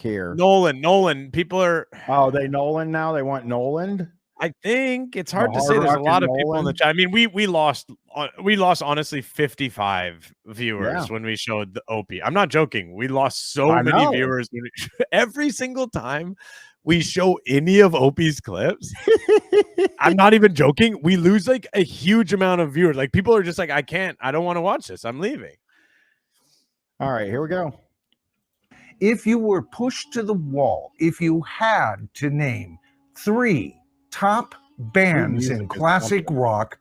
here. Nolan. People are. Oh, they Nolan now. They want Nolan. I think it's hard to say. There's a lot of people in the chat. I mean, we lost honestly 55 viewers when we showed the Opie. I'm not joking. We lost so many viewers every single time we show any of Opie's clips. I'm not even joking. We lose like a huge amount of viewers. Like people are just like, I don't want to watch this. I'm leaving. All right, here we go. If you were pushed to the wall, if you had to name 3 top bands in classic rock,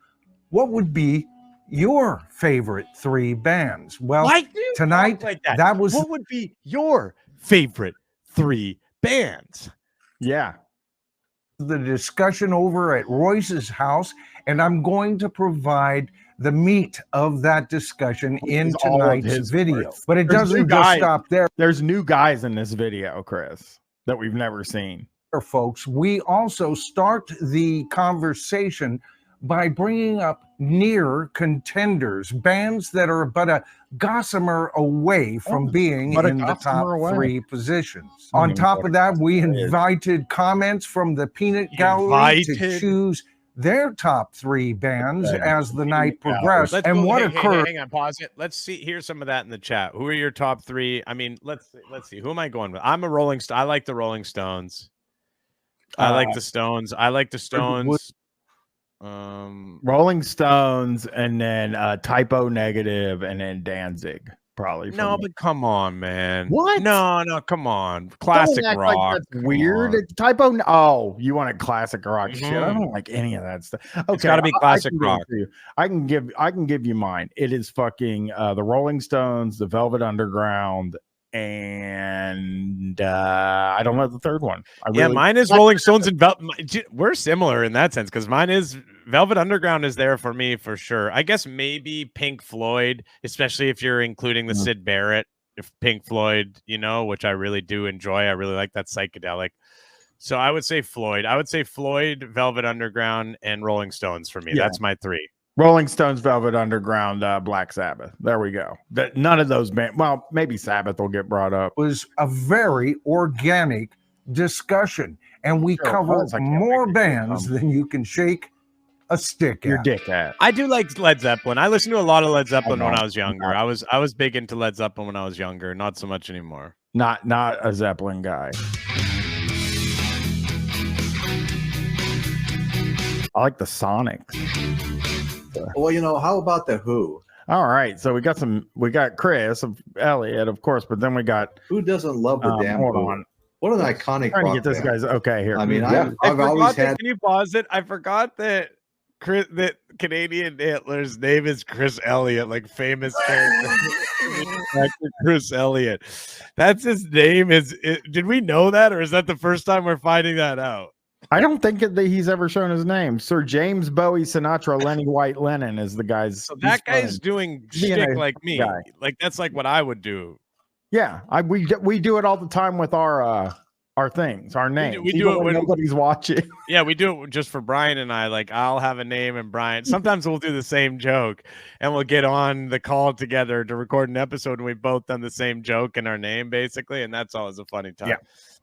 what would be your favorite 3 bands? Well, tonight, that was... What would be your favorite 3 bands? Yeah. The discussion over at Royce's house, and I'm going to provide the meat of that discussion in tonight's video. But it doesn't just stop there. There's new guys in this video, Chris, that we've never seen. Folks, we also start the conversation by bringing up near contenders, bands that are but a gossamer away from being in the top 3 positions. On top of that, we invited comments from the Peanut Gallery to choose their top 3 bands as the night progressed. And what occurred? Hang on, pause it. Let's see. Here's some of that in the chat. Who are your top 3? I mean, let's see. Who am I going with? I'm a Rolling Stone. I like the Rolling Stones. I like the Stones. Rolling Stones, and then Typo Negative, and then Danzig. Probably. No, but come on, man. What? No, come on. Classic rock. Like that's weird. Typo. Oh, you want a classic rock shit? I don't like any of that stuff. Okay, it's got to be classic rock. I can give you mine. It is fucking the Rolling Stones, the Velvet Underground, and I don't know the third one. Mine is Rolling Stones and we're similar in that sense because mine is Velvet Underground is there for me for sure. I guess maybe Pink Floyd, especially if you're including the Syd Barrett, if Pink Floyd, which I really do enjoy. I really like that psychedelic. So I would say Floyd. Velvet Underground, and Rolling Stones for me. Yeah. That's my 3. Rolling Stones, Velvet Underground, Black Sabbath. There we go. None of those bands. Well, maybe Sabbath will get brought up. It was a very organic discussion, and we covered more bands than you can shake a stick your dick at. I do like Led Zeppelin. I listened to a lot of Led Zeppelin when I was younger. I was big into Led Zeppelin when I was younger. Not so much anymore. Not a Zeppelin guy. I like the Sonics. Well, how about the Who? All right, so we got Chris, Elliot, of course, but then we got who doesn't love the damn Who? On. What an iconic! I'm trying to get this guy's okay here. I mean, I've always had. Can you pause it? I forgot that Canadian Hitler's name is Chris Elliott, like famous character. Chris Elliott. That's his name. Did we know that, or is that the first time we're finding that out? I don't think that he's ever shown his name. Sir James Bowie Sinatra Lenny White Lennon is the guy's. So that guy's doing shtick like me. Guy. Like that's like what I would do. Yeah, we do it all the time with our things, our names. We do it when nobody's watching. Yeah, we do it just for Bryan and I. Like I'll have a name and Bryan. Sometimes we'll do the same joke and we'll get on the call together to record an episode and we've both done the same joke in our name basically, and that's always a funny time. Yeah.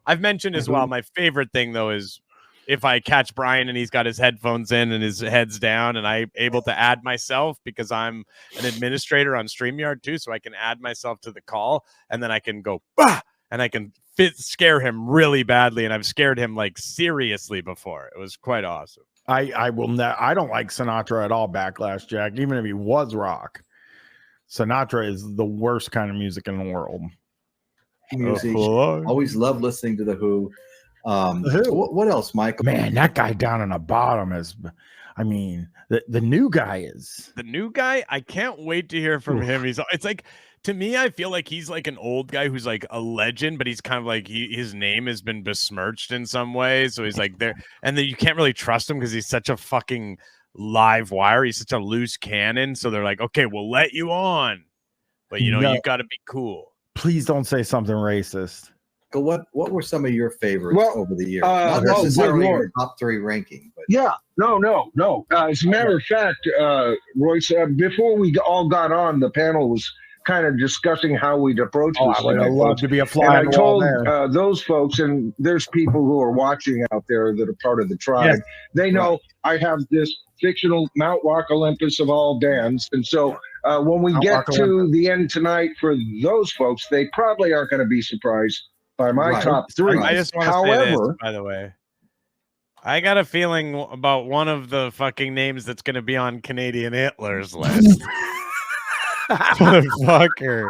I've mentioned as well. My favorite thing though is if I catch Bryan and he's got his headphones in and his head's down and I'm able to add myself because I'm an administrator on StreamYard too. So I can add myself to the call and then I can go, bah! And I can scare him really badly. And I've scared him like seriously before. It was quite awesome. I don't like Sinatra at all, Backlash Jack, even if he was rock. Sinatra is the worst kind of music in the world. Music. Always love listening to the Who. What else, Michael? Man, that guy down on the bottom is, I mean, the new guy is the new guy. I can't wait to hear from him. It's like, to me, I feel like he's like an old guy who's like a legend, but he's kind of like his name has been besmirched in some way. So he's like there, and then you can't really trust him because he's such a fucking live wire. He's such a loose cannon. So they're like, okay, we'll let you on, but you've got to be cool. Please don't say something racist. What were some of your favorites over the years? Not necessarily your top 3 ranking, but no. As a matter of fact, Royce, before we all got on, the panel was kind of discussing how we'd approach Oh, this. I would love to be a And fly I on the wall told there. those folks, and there's people who are watching out there that are part of the tribe. Yes. They know I have this fictional Mount Rock Olympus of all bands. And so when we Mount get Rock to Olympus. the end tonight for those folks, they probably aren't going to be surprised by my top three. I just want to say this, by the way. I got a feeling about one of the fucking names that's going to be on Canadian Hitler's list. Motherfucker.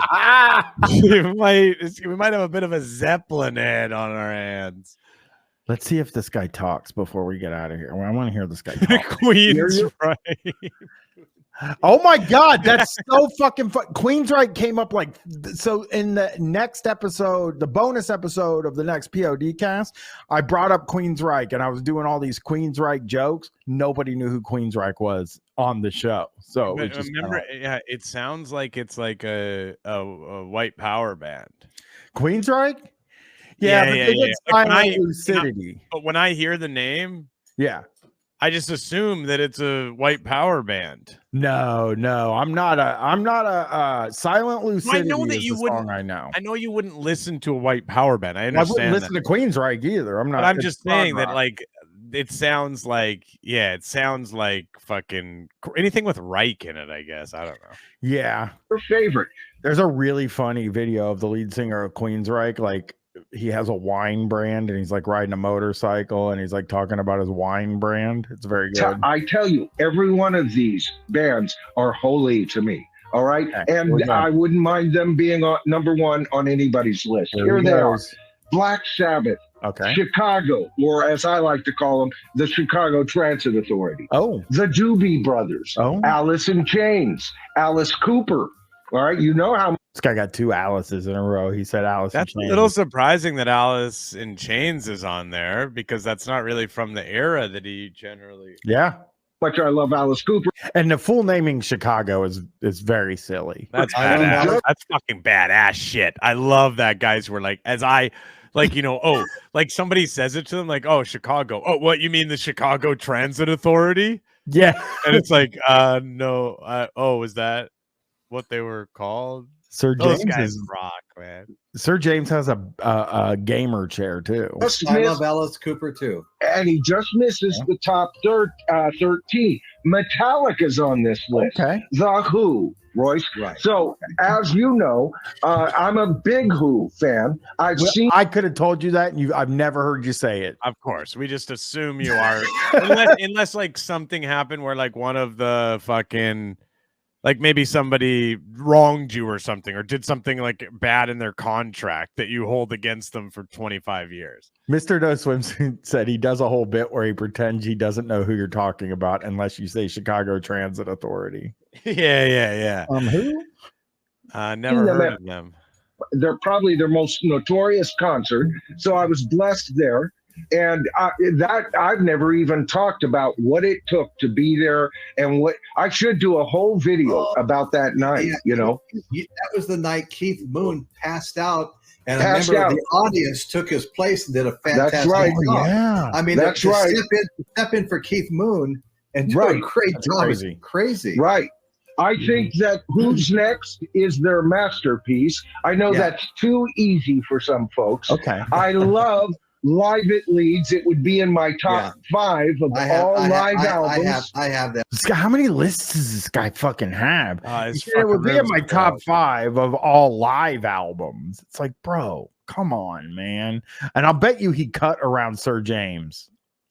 We might have a bit of a Zeppelin head on our hands. Let's see if this guy talks before we get out of here. Well, I want to hear this guy talk. Queensryche. Oh my God, that's so fucking fun. Queensryche came up like so in the next episode, the bonus episode of the next POD cast. I brought up Queensryche and I was doing all these Queensryche jokes. Nobody knew who Queensryche was on the show. So remember, yeah, it sounds like it's like a white power band. Queensryche? Yeah, but they get silent lucidity. But when I hear the name, yeah, I just assume that it's a white power band. No, I'm not a silent lucidity. I know that you wouldn't. I know. I know you wouldn't listen to a white power band. I understand. I wouldn't listen to Queensryche either. I'm not. But I'm just saying that, like, it sounds like fucking anything with Reich in it. I guess I don't know. Yeah, your favorite. There's a really funny video of the lead singer of Queensryche, like. He has a wine brand and he's like riding a motorcycle and he's like talking about his wine brand. It's very good. I tell you, every one of these bands are holy to me. All right. Okay, and I wouldn't mind them being on number one on anybody's list. Here they are. Black Sabbath. Okay. Chicago, or as I like to call them, the Chicago Transit Authority. Oh. The Doobie Brothers. Oh. Alice in Chains. Alice Cooper. All right. You know how this guy got two Alice's in a row. He said Alice. That's a little surprising that Alice in Chains is on there because that's not really from the era that he generally. Yeah. Much I love Alice Cooper. And the full naming Chicago is very silly. That's badass. That's fucking badass shit. I love that guys were like, as I like, you know, oh, like somebody says it to them like, oh, Chicago. Oh, what, you mean the Chicago Transit Authority? Yeah. And it's like, no. Oh, is that what they were called? Sir James guys rock, man. Sir James has a gamer chair too. I love Alice Cooper too, and he just misses the top 13. Metallica's on this list. Okay. The Who, Royce. Right. So as you know, I'm a big Who fan. I could have told you that, and I've never heard you say it. Of course, we just assume you are, unless like something happened where like one of the fucking. Like maybe somebody wronged you or something, or did something like bad in their contract that you hold against them for 25 years. Mr. No Swimsuit said he does a whole bit where he pretends he doesn't know who you're talking about unless you say Chicago Transit Authority. Yeah. Who? Never heard of them. They're probably their most notorious concert. So I was blessed there. And I've never even talked about what it took to be there, and what I should do a whole video about that night. You know, that was the night Keith Moon passed out, and a member of the audience took his place and did a fantastic job. Yeah, I mean, that's right. Step in for Keith Moon and do a great job. Crazy, right? I think that Who's Next is their masterpiece. I know that's too easy for some folks. Okay, I love. Live It Leads. It would be in my top 5 of all live albums. I have that. This guy, how many lists does this guy fucking have? It would be in my top 5 of all live albums. It's like, bro, come on, man. And I'll bet you he cut around Sir James.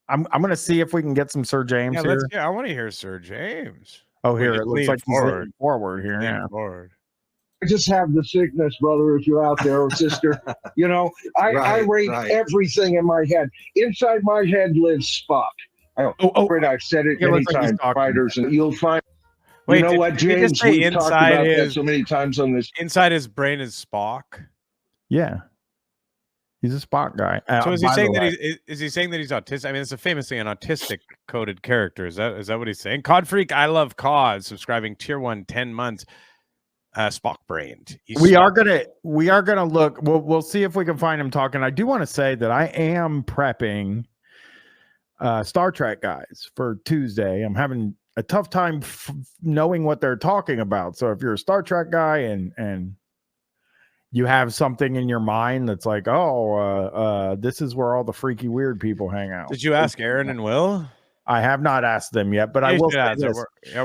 I'm gonna see if we can get some Sir James here. I want to hear Sir James. Oh, here it looks like he's leaning forward here. Yeah. Forward. I just have the sickness, brother, if you're out there, or sister. You know, I rate everything in my head. Inside my head lives Spock. I've said it many times, fighters, and you'll find. Wait, you know what, James? We've talked about that so many times on this. Inside his brain is Spock. Yeah, he's a Spock guy. So is he saying that he's autistic? I mean, it's famously an autistic coded character. Is that what he's saying? Cod Freak, I love COD, subscribing tier 1, 10 months. Spock brained. We are gonna look. We'll see if we can find him talking. I do want to say that I am prepping Star Trek guys for Tuesday. I'm having a tough time knowing what they're talking about. So if you're a Star Trek guy and you have something in your mind that's like, this is where all the freaky weird people hang out. Did you ask Aaron and Will? I have not asked them yet, but I will say this. We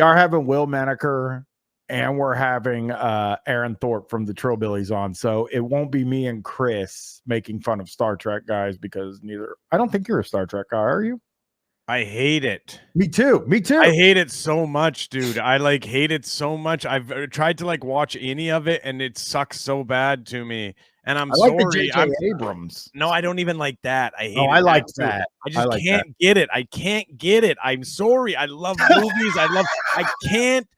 are having Will Menaker and we're having Aaron Thorpe from the Trillbillies on. So it won't be me and Chris making fun of Star Trek guys because I don't think you're a Star Trek guy, are you? I hate it. Me too. I hate it so much, dude. I hate it so much. I've tried to watch any of it and it sucks so bad to me. And I'm sorry. I'm Abrams. No, I don't even like that. I hate it. I like that. I just can't get it. I can't get it. I'm sorry. I love movies. I can't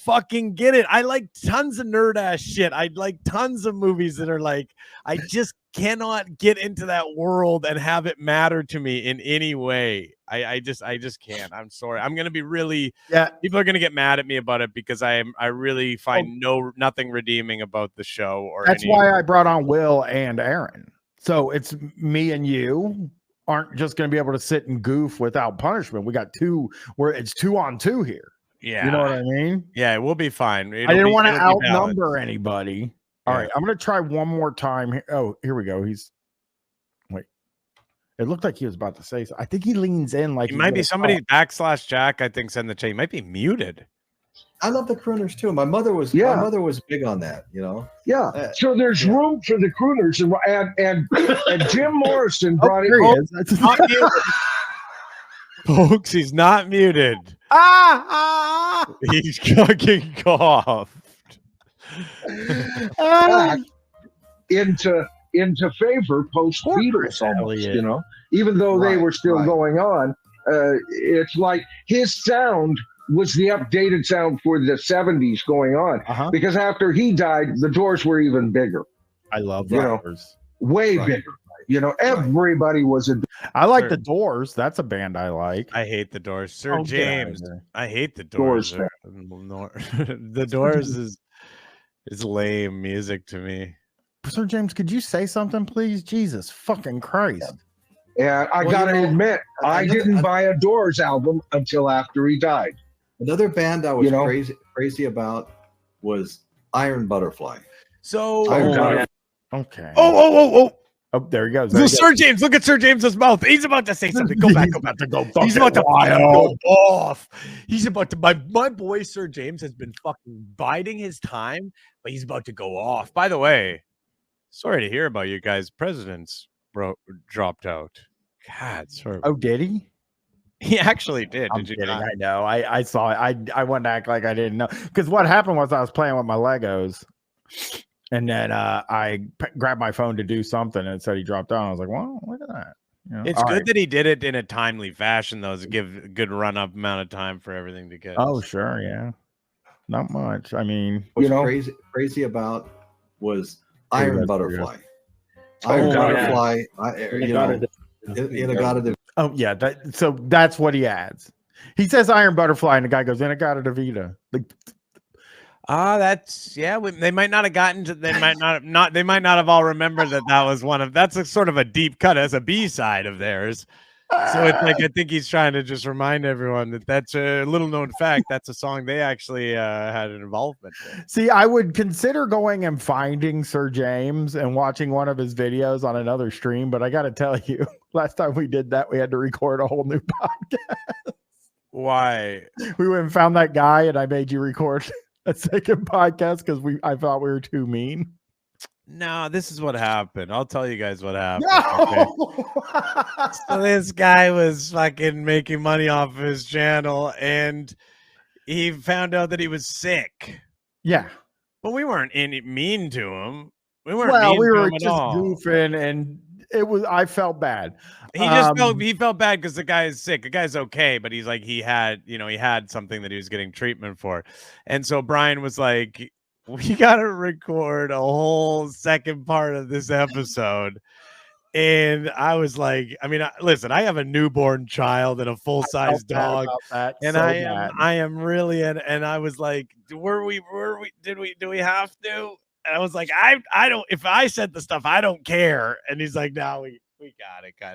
fucking get it. I like tons of nerd ass shit. I like tons of movies that are I just cannot get into that world and have it matter to me in any way. I just can't. I'm sorry. I'm gonna be really people are gonna get mad at me about it because I really find nothing redeeming about the show or that's why I brought on Will and Aaron. So it's me and you aren't just gonna be able to sit and goof without punishment. We got it's 2-on-2 here. Yeah. You know what I mean? Yeah, it will be fine. I didn't want to outnumber anybody. All right, I'm going to try one more time. Oh, here we go. Wait. It looked like he was about to say something. I think he leans in like he might be somebody / Jack, I think, send the chat. He might be muted. I love the crooners too. My mother was big on that, Yeah. So there's room for the crooners and Jim Morrison brought it home. That's not muted. Folks, he's not muted. He's fucking coughed. into favor post Beatles almost, even though they were still going on. It's like his sound was the updated sound for the 70s going on because after he died, the Doors were even bigger. I love the Doors. Way bigger. Everybody was I like the Doors. That's a band I like. I hate the Doors. Sir James. I hate the Doors. The Doors is lame music to me. Sir James, could you say something, please? Jesus fucking Christ. And I gotta admit, I didn't buy a Doors album until after he died. Another band I was crazy about was Iron Butterfly. So okay. Oh, there he goes. Sir James, look at Sir James's mouth. He's about to say something. Go back. He's about to go off. He's about to. My boy Sir James has been fucking biding his time, but he's about to go off. By the way, sorry to hear about you guys. President's dropped out. God, sorry. Oh, did he? He actually did. Did you kidding? I know. I saw it. I wanted to act like I didn't know because what happened was I was playing with my Legos. And then I grabbed my phone to do something and it said he dropped out. I was like, well, look at that. It's good that he did it in a timely fashion, though, to give a good run-up amount of time for everything to get. Oh, sure. Yeah. Not much. I mean, what's crazy about was Iron Butterfly. Iron Butterfly. Oh, yeah. So that's what he adds. He says Iron Butterfly and the guy goes, In-A-Gadda-Da-Vida. Like, they might not have gotten to. They might not have all remembered that was one of. That's a sort of a deep cut as a B-side of theirs. So it's I think he's trying to just remind everyone that's a little known fact. That's a song they actually had an involvement in. See, I would consider going and finding Sir James and watching one of his videos on another stream, but I got to tell you, last time we did that, we had to record a whole new podcast. Why? We went and found that guy, and I made you record a second podcast because I thought we were too mean. No, this is what happened. I'll tell you guys what happened. No! Okay. So this guy was fucking making money off of his channel, and he found out that he was sick. Yeah, but we weren't mean to him. We weren't. We were just goofing, and it was. I felt bad. He felt bad because the guy is sick. The guy's okay, but he's like he had something that he was getting treatment for, and so Bryan was like, "We got to record a whole second part of this episode." And I was like, listen, I have a newborn child and a full-size dog, and I am really, and I was like, do we have to? And I was like, I don't. If I said the stuff, I don't care. And he's like, no, we got it, kind